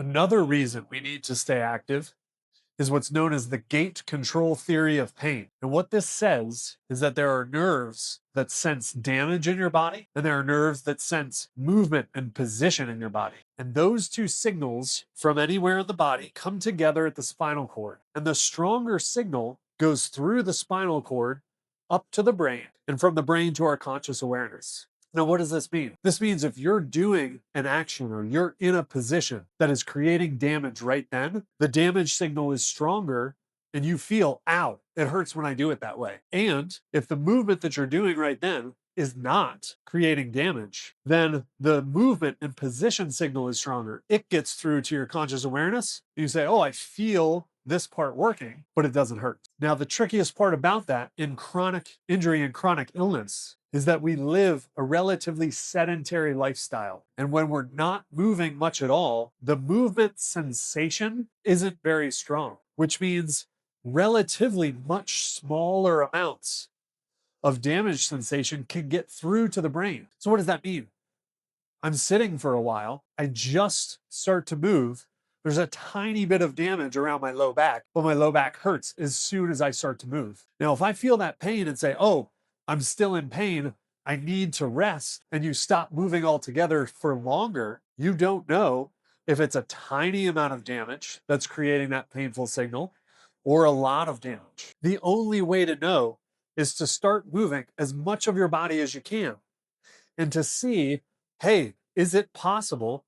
Another reason we need to stay active is what's known as the gate control theory of pain. And what this says is that there are nerves that sense damage in your body, and there are nerves that sense movement and position in your body. And those two signals from anywhere in the body come together at the spinal cord. And the stronger signal goes through the spinal cord up to the brain, and from the brain to our conscious awareness. Now, what does this mean? This means if you're doing an action or you're in a position that is creating damage right then, the damage signal is stronger and you feel, ow, it hurts when I do it that way. And if the movement that you're doing right then is not creating damage, then the movement and position signal is stronger. It gets through to your conscious awareness. You say, oh, I feel this part working, but it doesn't hurt. Now, the trickiest part about that in chronic injury and chronic illness is that we live a relatively sedentary lifestyle. And when we're not moving much at all, the movement sensation isn't very strong, which means relatively much smaller amounts of damage sensation can get through to the brain. So what does that mean? I'm sitting for a while, I just start to move. There's a tiny bit of damage around my low back, but my low back hurts as soon as I start to move. Now, if I feel that pain and say, oh, I'm still in pain, I need to rest, and you stop moving altogether for longer, you don't know if it's a tiny amount of damage that's creating that painful signal or a lot of damage. The only way to know is to start moving as much of your body as you can and to see, hey, is it possible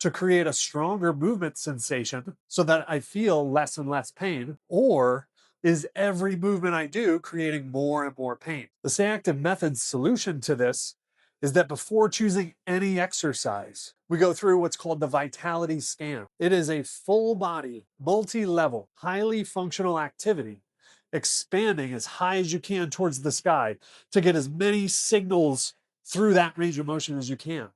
to create a stronger movement sensation so that I feel less and less pain? Or is every movement I do creating more and more pain? The Stay Active Method's solution to this is that before choosing any exercise, we go through what's called the vitality scan. It is a full body, multi-level, highly functional activity, expanding as high as you can towards the sky to get as many signals through that range of motion as you can.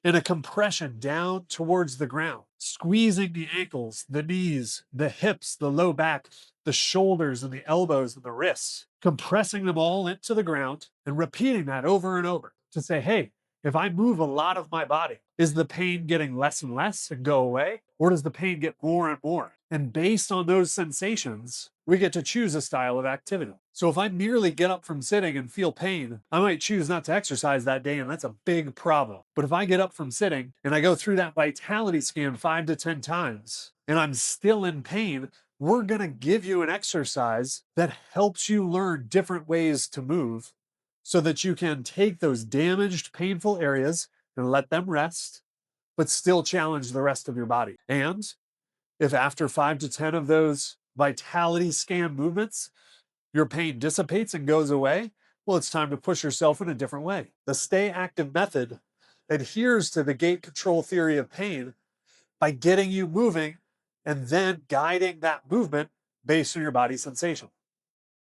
And a compression down towards the ground, squeezing the ankles, the knees, the hips, the low back, the shoulders and the elbows and the wrists, compressing them all into the ground and repeating that over and over to say, hey, if I move a lot of my body, is the pain getting less and less and go away? Or does the pain get more and more? And based on those sensations, we get to choose a style of activity. So if I merely get up from sitting and feel pain, I might choose not to exercise that day, and that's a big problem. But if I get up from sitting and I go through that vitality scan 5 to 10 times, and I'm still in pain, we're going to give you an exercise that helps you learn different ways to move so that you can take those damaged, painful areas and let them rest, but still challenge the rest of your body. And if after 5 to 10 of those vitality scan movements, your pain dissipates and goes away, well, it's time to push yourself in a different way. The Stay Active method adheres to the gate control theory of pain by getting you moving and then guiding that movement based on your body sensation.